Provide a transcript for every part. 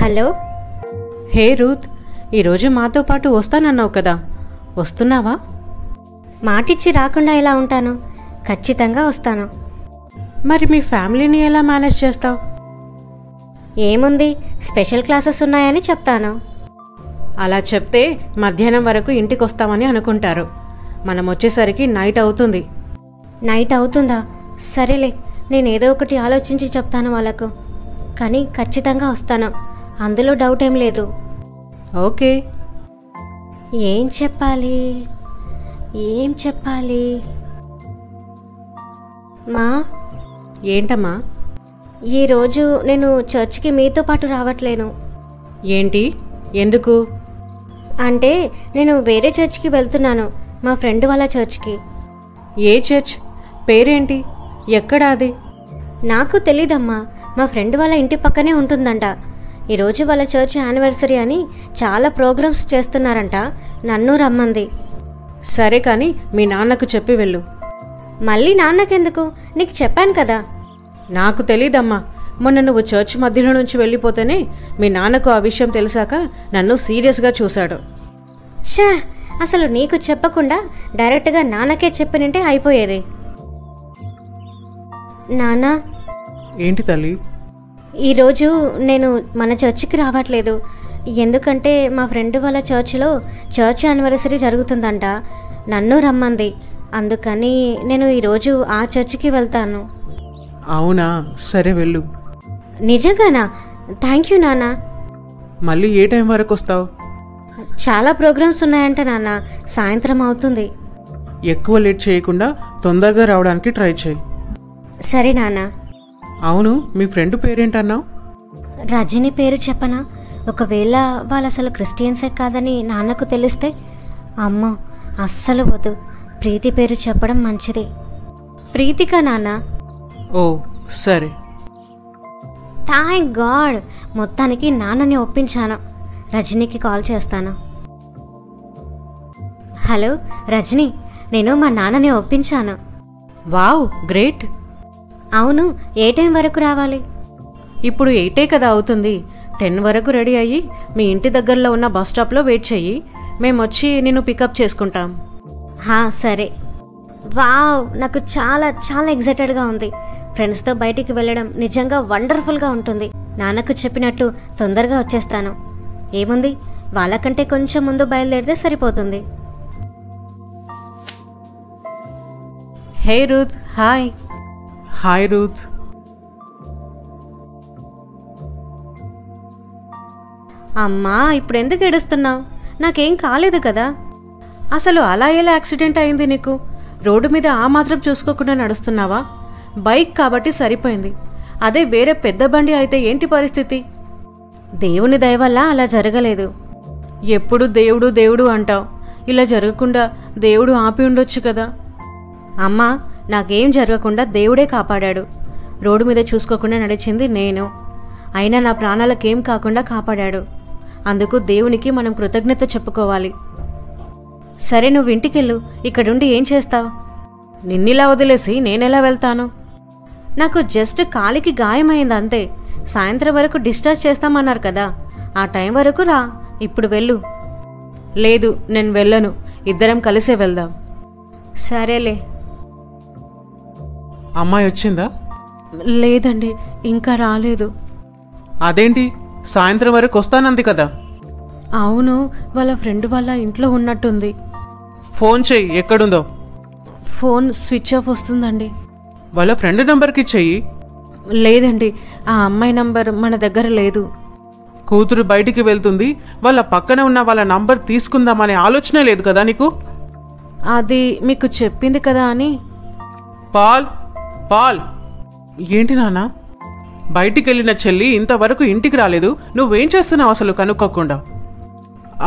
Hello. హే Ruth, ఈరోజు మాతో పాటు వస్తానన్నావు కదా, వస్తున్నావా? మాటిచ్చి రాకుండా ఎలా ఉంటాను? ఖచ్చితంగా వస్తాను. మరి మీ ఫ్యామిలీని ఎలా మేనేజ్ చేస్తావు? ఏముంది, స్పెషల్ క్లాసెస్ ఉన్నాయని చెప్తాను. అలా చెప్తే మధ్యాహ్నం వరకు ఇంటికి వస్తామని అనుకుంటారు. మనం వచ్చేసరికి నైట్ అవుతుంది. నైట్ అవుతుందా? సరేలే, నేనేదో ఒకటి ఆలోచించి చెప్తాను వాళ్ళకు. కానీ ఖచ్చితంగా వస్తాను, అందులో డౌట్ ఏం లేదు. ఓకే. ఏం చెప్పాలి ఏం చెప్పాలి మా? ఏంటమ్మా? ఈరోజు నేను చర్చ్కి మీతో పాటు రావట్లేను. ఏంటి, ఎందుకు? అంటే నేను వేరే చర్చ్కి వెళ్తున్నాను, మా ఫ్రెండ్ వాళ్ళ చర్చ్కి. ఏ చర్చ్? పేరేంటి? ఎక్కడా అది? నాకు తెలీదమ్మా, మా ఫ్రెండ్ వాళ్ళ ఇంటి పక్కనే ఉంటుందంట. ఈరోజు వాళ్ళ చర్చ్ యానివర్సరీ అని చాలా ప్రోగ్రామ్స్ చేస్తున్నారంట, నన్ను రమ్మంది. సరే కానీ మీ నాన్నకు చెప్పి వెళ్ళు. మళ్ళీ నాన్నకెందుకు? నీకు చెప్పాను కదా. నాకు తెలీదమ్మా, మొన్న నువ్వు చర్చ్ మధ్యలో నుంచి వెళ్ళిపోతేనే మీ నాన్నకు ఆ విషయం తెలిసాక నన్ను సీరియస్గా చూశాడు. ఛా, అసలు నీకు చెప్పకుండా డైరెక్ట్గా నాన్నకే చెప్పినంటే అయిపోయేది. నాన్నా. ఏంటి తల్లి? ఈరోజు నేను మన చర్చికి రావట్లేదు, ఎందుకంటే మా ఫ్రెండ్ వాళ్ళ చర్చిలో చర్చ్ యానివర్సరీ జరుగుతుందంట, నన్ను రమ్మంది. అందుకని నేను ఈరోజు ఆ చర్చికి వెళ్తాను. అవునా, సరే వెళ్ళు. నిజంగానా? థ్యాంక్ యూ నాన్న. మళ్ళీ ఏ టైం వరకు వస్తావు? చాలా ప్రోగ్రామ్స్ ఉన్నాయంట నాన్న, సాయంత్రం అవుతుంది. ఎక్కువ లేట్ చేయకుండా తొందరగా రావడానికి ట్రై చేయి. సరే నాన్న. అవును, మీ ఫ్రెండ్ పేరేంటన్నావు? రజని పేరు చెప్పనా? ఒకవేళ వాళ్ళు అసలు క్రిస్టియన్సే కాదని నాన్నకు తెలిస్తే? అమ్మో, అస్సలు వద్దు. ప్రీతి పేరు చెప్పడం మంచిది. ప్రీతిక నాన్న. ఓ సరే. థ్యాంక్ గాడ్, మొత్తానికి నాన్నని ఒప్పించాను. రజనీకి కాల్ చేస్తాను. హలో రజనీ, నేను మా నాన్నని ఒప్పించాను. Wow, great. అవును, ఏ టైం వరకు రావాలి? ఇప్పుడు 8 కదా అవుతుంది. 10 వరకు రెడీ అయ్యి మీ ఇంటి దగ్గరలో ఉన్న బస్ స్టాప్లో వెయిట్ చెయ్యి, మేమొచ్చి నిన్ను పికప్ చేసుకుంటాం. సరే. వావ్, నాకు చాలా చాలా ఎక్సైటెడ్గా ఉంది. ఫ్రెండ్స్తో బయటికి వెళ్ళడం నిజంగా వండర్ఫుల్గా ఉంటుంది. నాన్నకు చెప్పినట్టు తొందరగా వచ్చేస్తాను. ఏముంది, వాళ్ళకంటే కొంచెం ముందు బయలుదేరితే సరిపోతుంది. హే రూత్. హాయ్. Hi Ruth. అమ్మా, ఇప్పుడు ఎందుకు ఏడుస్తున్నావు? నాకేం కాలేదు కదా. అసలు అలా ఎలా యాక్సిడెంట్ అయింది నీకు? రోడ్డు మీద ఆ మాత్రం చూసుకోకుండా నడుస్తున్నావా? బైక్ కాబట్టి సరిపోయింది, అదే వేరే పెద్ద బండి అయితే ఏంటి పరిస్థితి? దేవుని దయ వల్ల అలా జరగలేదు. ఎప్పుడు దేవుడు దేవుడు అంటావు, ఇలా జరగకుండా దేవుడు ఆపి ఉండొచ్చు కదా. అమ్మా, నాకేం జరగకుండా దేవుడే కాపాడాడు. రోడ్డు మీద చూసుకోకుండా నడిచింది నేను, అయినా నా ప్రాణాలకేం కాకుండా కాపాడాడు. అందుకు దేవునికి మనం కృతజ్ఞత చెప్పుకోవాలి. సరే, నువ్వు ఇంటికెళ్ళు. ఇక్కడుండి ఏం చేస్తావు? నిన్నిలా వదిలేసి నేనెలా వెళ్తాను? నాకు జస్ట్ కాలికి గాయమైంది అంతే. సాయంత్రం వరకు డిశ్చార్జ్ చేస్తామన్నారు కదా, ఆ టైం వరకు రా. ఇప్పుడు వెళ్ళు. లేదు, నేను వెళ్ళను. ఇద్దరం కలిసే వెళ్దాం. సరేలే. అమ్మాయి వచ్చిందా? లేదండి, ఇంకా రాలేదు. అదేంటి, సాయంత్రం వరకు వస్తానంది కదా. అవును, వాళ్ళ ఫ్రెండ్ వాళ్ళ ఇంట్లో ఉన్నట్టుంది. ఫోన్ చెయ్యి, ఎక్కడుందో. ఫోన్ స్విచ్ ఆఫ్ వస్తుందండి. వాళ్ళ ఫ్రెండ్ నంబర్కి చెయ్యి. లేదండి, ఆ అమ్మాయి నంబర్ మన దగ్గర లేదు. కూతురు బయటికి వెళ్తుంది, వాళ్ళ పక్కన ఉన్న వాళ్ళ నంబర్ తీసుకుందామనే ఆలోచనే లేదు కదా నీకు? అది మీకు చెప్పింది కదా అని. Paul, Paul. ఏంటి నాన్న? బయటికి వెళ్ళిన చెల్లి ఇంతవరకు ఇంటికి రాలేదు, నువ్వేం చేస్తున్నావు అసలు కనుక్కోకుండా?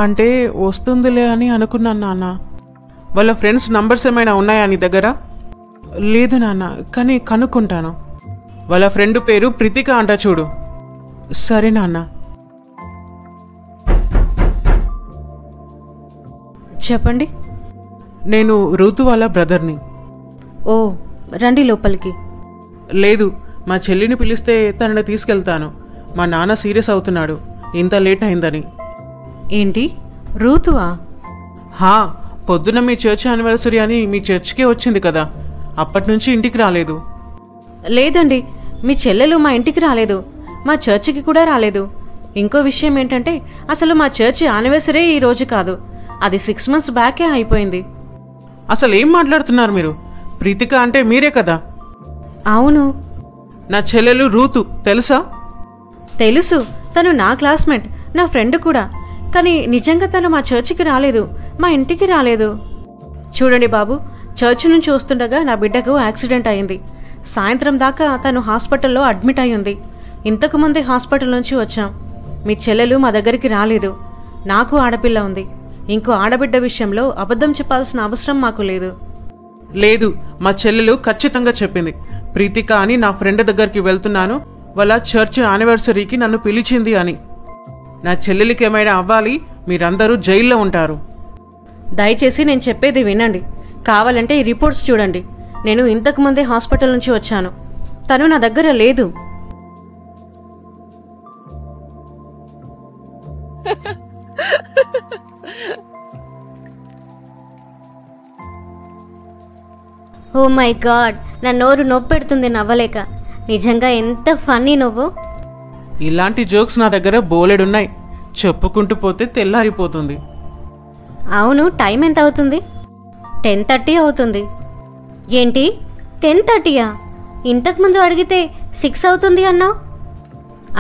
అంటే వస్తుందిలే అని అనుకున్నాను నాన్న. వాళ్ళ ఫ్రెండ్స్ నంబర్స్ ఏమైనా ఉన్నాయా నీ దగ్గర? లేదు నాన్న, కానీ కనుక్కుంటాను. వాళ్ళ ఫ్రెండ్ పేరు ప్రీతిక అంట, చూడు. సరే నాన్న. చెప్పండి. నేను రూతు వాళ్ళ బ్రదర్ని. ఓ, రండి లోపలికి. లేదు, మా చెల్లిని పిలిస్తే తనని తీసుకెళ్తాను. మా నాన్న సీరియస్ అవుతున్నాడు, ఇంత లేట్ అయిందని. ఏంటి, రూతువా? హా, పొద్దున మీ చర్చ్ యానివర్సరీ అని మీ చర్చ్కే వచ్చింది కదా, అప్పటి నుంచి ఇంటికి రాలేదు. లేదండి, మీ చెల్లెలు మా ఇంటికి రాలేదు, మా చర్చికి కూడా రాలేదు. ఇంకో విషయం ఏంటంటే అసలు మా చర్చి యానివర్సరీ ఈ రోజు కాదు, అది 6 months బ్యాకే అయిపోయింది. అసలు ఏం మాట్లాడుతున్నారు మీరు? ప్రీతిక అంటే మీరే కదా? అవును. నా చెల్లెలు రూతు తెలుసా? తెలుసు, తను నా క్లాస్మేట్, నా ఫ్రెండ్ కూడా. కానీ నిజంగా తను మా చర్చికి రాలేదు, మా ఇంటికి రాలేదు. చూడండి బాబు, చర్చి నుంచి వస్తుండగా నా బిడ్డకు యాక్సిడెంట్ అయింది. సాయంత్రం దాకా తను హాస్పిటల్లో అడ్మిట్ అయి ఉంది. ఇంతకుముందే హాస్పిటల్ నుంచి వచ్చాం. మీ చెల్లెలు మా దగ్గరికి రాలేదు. నాకు ఆడపిల్ల ఉంది. ఇంకో ఆడబిడ్డ విషయంలో అబద్ధం చెప్పాల్సిన అవసరం మాకు లేదు. లేదు, మా చెల్లెలు ఖచ్చితంగా చెప్పింది. ప్రీతిక అని నా ఫ్రెండ్ దగ్గరికి వెళ్తున్నాను, వాళ్ళ చర్చ్ యానివర్సరీకి నన్ను పిలిచింది అని. నా చెల్లెలికి ఏమైనా అవ్వాలి, మీరందరూ జైల్లో ఉంటారు. దయచేసి నేను చెప్పేది వినండి. కావాలంటే ఈ రిపోర్ట్స్ చూడండి. నేను ఇంతకుముందే హాస్పిటల్ నుంచి వచ్చాను. తను నా దగ్గర లేదు. ఓ మై గాడ్, నా నోరు నొప్పెడుతుంది నవ్వలేక. నిజంగా ఎంత ఫన్నీ నువ్వు. ఇలాంటి జోక్స్ నా దగ్గర బోలెడున్నాయి, చెప్పుకుంటూ పోతే తెల్లారిపోతుంది. అవును, టైం ఎంత అవుతుంది? 10:30 అవుతుంది. ఏంటి 10:30యా? ఇంతకుముందు అడిగితే 6 అవుతుంది అన్నావు.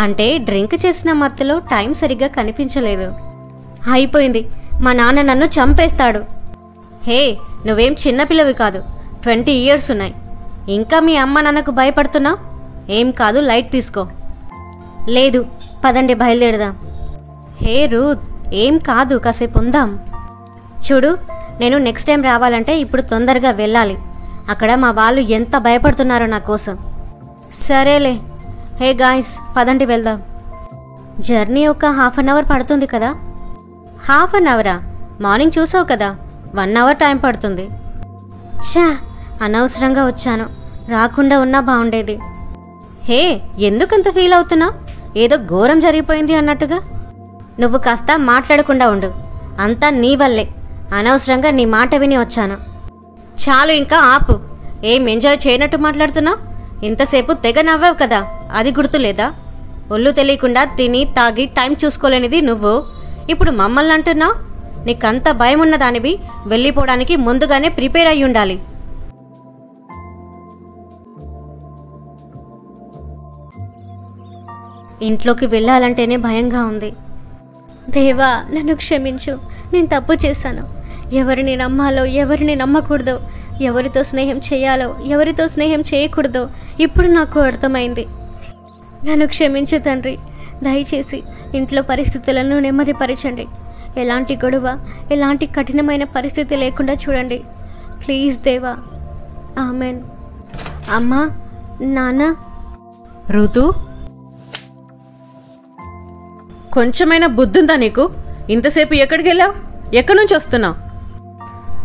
అంటే డ్రింక్ చేసిన మత్తులో టైం సరిగ్గా కనిపించలేదు. అయిపోయింది, మా నాన్న నన్ను చంపేస్తాడు. హే, నువ్వేం చిన్నపిల్లవి కాదు, 20 years ఉన్నాయి. ఇంకా మీ అమ్మ నాన్నకు భయపడుతున్నావు? ఏం కాదు, లైట్ తీసుకో. లేదు, పదండి బయలుదేరదాం. హే రూత్, ఏం కాదు, కాసేపు ఉందాం. చూడు, నేను నెక్స్ట్ టైం రావాలంటే ఇప్పుడు తొందరగా వెళ్ళాలి. అక్కడ మా వాళ్ళు ఎంత భయపడుతున్నారో నా కోసం. సరేలే. హే గాయ్స్, పదండి వెళ్దాం. జర్నీ ఒక 1/2 hour పడుతుంది కదా? 1/2 hour? మార్నింగ్ చూసావు కదా, 1 hour టైం పడుతుంది. ఛా, అనవసరంగా వచ్చాను, రాకుండా ఉన్నా బాగుండేది. హే, ఎందుకంత ఫీల్ అవుతున్నావు? ఏదో ఘోరం జరిగిపోయింది అన్నట్టుగా. నువ్వు కాస్త మాట్లాడకుండా ఉండు, అంతా నీ వల్లే. అనవసరంగా నీ మాట విని వచ్చాను. చాలు, ఇంకా ఆపు. ఏం ఎంజాయ్ చేయనట్టు మాట్లాడుతున్నావు? ఇంతసేపు తెగ నవ్వావు కదా, అది గుర్తులేదా? ఒళ్ళు తెలియకుండా తిని తాగి టైం చూసుకోలేనిది నువ్వు ఇప్పుడు మమ్మల్ని అంటున్నావు. నీకంత భయం ఉన్న దానివి వెళ్ళిపోవడానికి ముందుగానే ప్రిపేర్ అయ్యి ఉండాలి. ఇంట్లోకి వెళ్ళాలంటేనే భయంగా ఉంది. దేవా, నన్ను క్షమించు, నేను తప్పు చేశాను. ఎవరిని నమ్మాలో ఎవరిని నమ్మకూడదో, ఎవరితో స్నేహం చేయాలో ఎవరితో స్నేహం చేయకూడదో ఇప్పుడు నాకు అర్థమైంది. నన్ను క్షమించు తండ్రి. దయచేసి ఇంట్లో పరిస్థితులను నెమ్మదిపరచండి. ఎలాంటి గొడవ, ఎలాంటి కఠినమైన పరిస్థితి లేకుండా చూడండి. ప్లీజ్ దేవా. ఆమెన్. అమ్మా, నాన్న. ఋతు, కొంచెమైనా బుద్ధుందా నీకు? ఇంతసేపు ఎక్కడికి వెళ్ళావు? ఎక్కడి నుంచి వస్తున్నావు?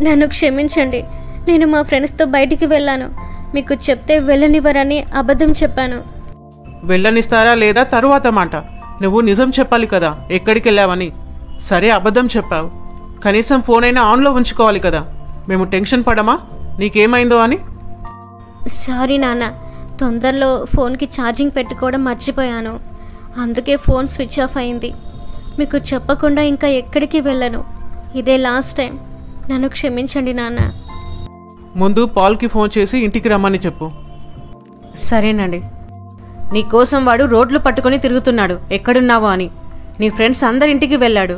నన్ను క్షమించండి. నేను మా ఫ్రెండ్స్తో బయటికి వెళ్ళాను. మీకు చెప్తే వెళ్ళనివ్వరని అబద్ధం చెప్పాను. వెళ్ళనిస్తారా లేదా తరువాత మాట. నువ్వు నిజం చెప్పాలి కదా ఎక్కడికి వెళ్ళావని. సరే, అబద్ధం చెప్పావు, కనీసం ఫోన్ అయినా ఆన్లో ఉంచుకోవాలి కదా. మేము టెన్షన్ పడమా నీకేమైందో అని? సారీ నాన్న, తొందరలో ఫోన్కి ఛార్జింగ్ పెట్టుకోవడం మర్చిపోయాను. అందుకే ఫోన్ స్విచ్ ఆఫ్ అయింది. మీకు చెప్పకుండా ఇంకా ఎక్కడికి వెళ్ళను. ఇదే లాస్ట్ టైం. నన్ను క్షమించండి నాన్న. ముందు పాల్కి ఫోన్ చేసి ఇంటికి రమ్మని చెప్పు. సరేనండి. నీకోసం వాడు రోడ్లు పట్టుకొని తిరుగుతున్నాడు ఎక్కడున్నావో అని. నీ ఫ్రెండ్స్ అందరి ఇంటికి వెళ్ళాడు.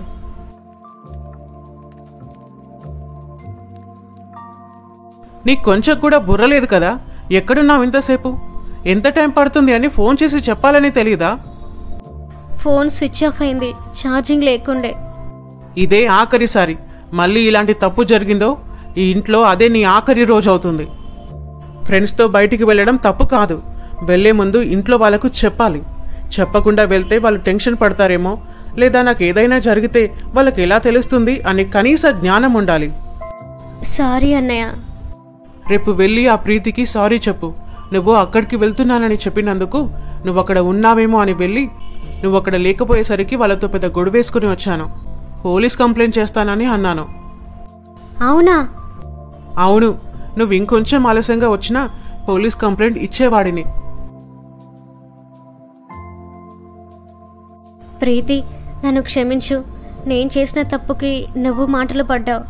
నీకు కొంచెం కూడా బుర్రలేదు కదా? ఎక్కడున్నావు ఇంతసేపు? ఎంత టైం పడుతుంది అని ఫోన్ చేసి చెప్పాలని తెలీదా? ఫోన్ స్విచ్ ఆఫ్ అయింది, ఛార్జింగ్ లేకుండే. ఇదే ఆఖరిసారి మళ్ళీ ఇలాంటి తప్పు జరిగిందో ఈ ఇంట్లో అదే నీ ఆఖరి రోజు అవుతుంది. ఫ్రెండ్స్తో బయటికి వెళ్ళడం తప్పు కాదు. వెళ్లే ముందు ఇంట్లో వాళ్ళకు చెప్పాలి. చెప్పకుండా వెళ్తే వాళ్ళు టెన్షన్ పడతారేమో, లేదా నాకు ఏదైనా జరిగితే వాళ్ళకి ఎలా తెలుస్తుంది అనే కనీస జ్ఞానం ఉండాలి. సారీ అన్నయ్య. రేపు వెళ్ళి ఆ ప్రీతికి సారీ చెప్పు. నువ్వు అక్కడికి వెళ్తున్నానని చెప్పినందుకు నువ్వు అక్కడ ఉన్నావేమో అని వెళ్ళి నువ్వు అక్కడ లేకపోయేసరికి వాళ్ళతో పెద్ద గొడవేసుకుని వచ్చాను. పోలీస్ కంప్లైంట్ చేస్తానని అన్నాను. అవునా? అవును, నువ్వు ఇంకొంచెం ఆలస్యంగా వచ్చినా పోలీస్ కంప్లైంట్ ఇచ్చేవాడిని. ప్రీతి, నన్ను క్షమించు. నేను చేసిన తప్పుకి నువ్వు మాటలు పడ్డావు.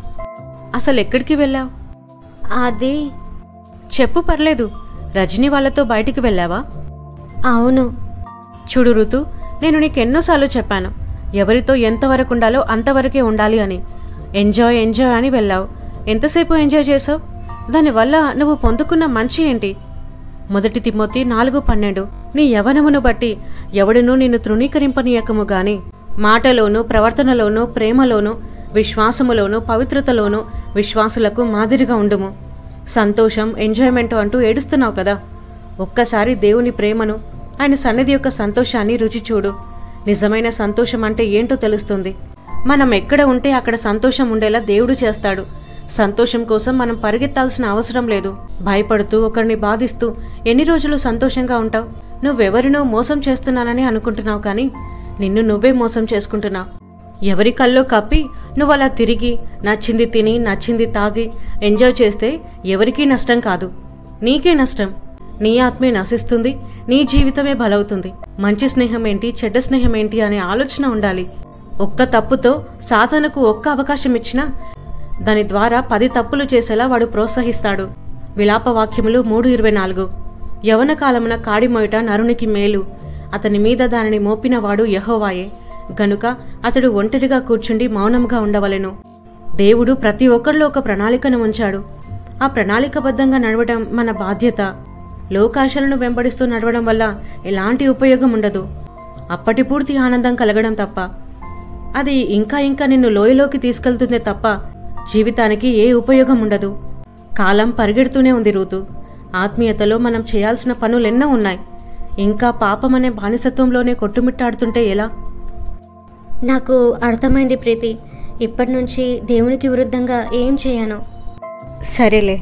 అసలు ఎక్కడికి వెళ్ళావు? అది చెప్పు, పర్లేదు. రజనీ వాళ్ళతో బయటికి వెళ్ళావా? అవును. చూడు ఋతు, నేను నీకెన్నోసార్లు చెప్పాను, ఎవరితో ఎంతవరకు ఉండాలో అంతవరకే ఉండాలి అని. ఎంజాయ్ ఎంజాయ్ అని వెళ్ళావు. ఎంతసేపు ఎంజాయ్ చేసావు? దానివల్ల నువ్వు పొందుకున్న మంచి ఏంటి? 1 తిమోతి 4:12 నీ యవనమును బట్టి ఎవడునూ నిన్ను తృణీకరింపనీయకము గాని మాటలోనూ ప్రవర్తనలోనూ ప్రేమలోనూ విశ్వాసములోనూ పవిత్రతలోనూ విశ్వాసులకు మాదిరిగా ఉండుము. సంతోషం, ఎంజాయ్మెంట్ అంటూ ఏడుస్తున్నావు కదా. ఒక్కసారి దేవుని ప్రేమను, ఆయన సన్నిధి యొక్క సంతోషాన్ని రుచి చూడు. నిజమైన సంతోషం అంటే ఏంటో తెలుస్తుంది. మనం ఎక్కడ ఉంటే అక్కడ సంతోషం ఉండేలా దేవుడు చేస్తాడు. సంతోషం కోసం మనం పరిగెత్తాల్సిన అవసరం లేదు. భయపడుతూ ఒకరిని బాధిస్తూ ఎన్ని రోజులు సంతోషంగా ఉంటావు? నువ్వెవరినో మోసం చేస్తున్నానని అనుకుంటున్నావు, కానీ నిన్ను నువ్వే మోసం చేసుకుంటున్నావు. ఎవరి కల్లో కప్పి నువ్వు అలా తిరిగి నచ్చింది తిని నచ్చింది తాగి ఎంజాయ్ చేస్తే ఎవరికీ నష్టం కాదు, నీకే నష్టం. నీ ఆత్మే నశిస్తుంది, నీ జీవితమే బలవుతుంది. మంచి స్నేహం ఏంటి, చెడ్డ స్నేహం ఏంటి అనే ఆలోచన ఉండాలి. ఒక్క తప్పుతో సాధనకు ఒక్క అవకాశం ఇచ్చినా దాని ద్వారా 10 తప్పులు చేసేలా వాడు ప్రోత్సహిస్తాడు. విలాపవాక్యములు 3:24 యవన కాలమున కాడిమోయట నరునికి మేలు, అతని మీద దానిని మోపినవాడు యెహోవాయే, గనుక అతడు ఒంటరిగా కూర్చుండి మౌనంగా ఉండవలెను. దేవుడు ప్రతి ఒక్కరిలో ఒక ప్రణాళికను ఉంచాడు. ఆ ప్రణాళికబద్ధంగా నడవడం మన బాధ్యత. లోకాశలను వెంబడిస్తూ నడవడం వల్ల ఎలాంటి ఉపయోగం ఉండదు. అప్పటి పూర్తి ఆనందం కలగడం తప్ప. అది ఇంకా ఇంకా నిన్ను లోయలోకి తీసుకెళ్తుందే తప్ప జీవితానికి ఏ ఉపయోగం ఉండదు. కాలం పరిగెడుతూనే ఉంది ఋతు. ఆత్మీయతలో మనం చేయాల్సిన పనులెన్నో ఉన్నాయి. ఇంకా పాపమనే బానిసత్వంలోనే కొట్టుమిట్టాడుతుంటే ఎలా? నాకు అర్థమైంది ప్రీతి. ఇప్పటి నుంచి దేవునికి విరుద్ధంగా ఏం చేయను. సరేలే,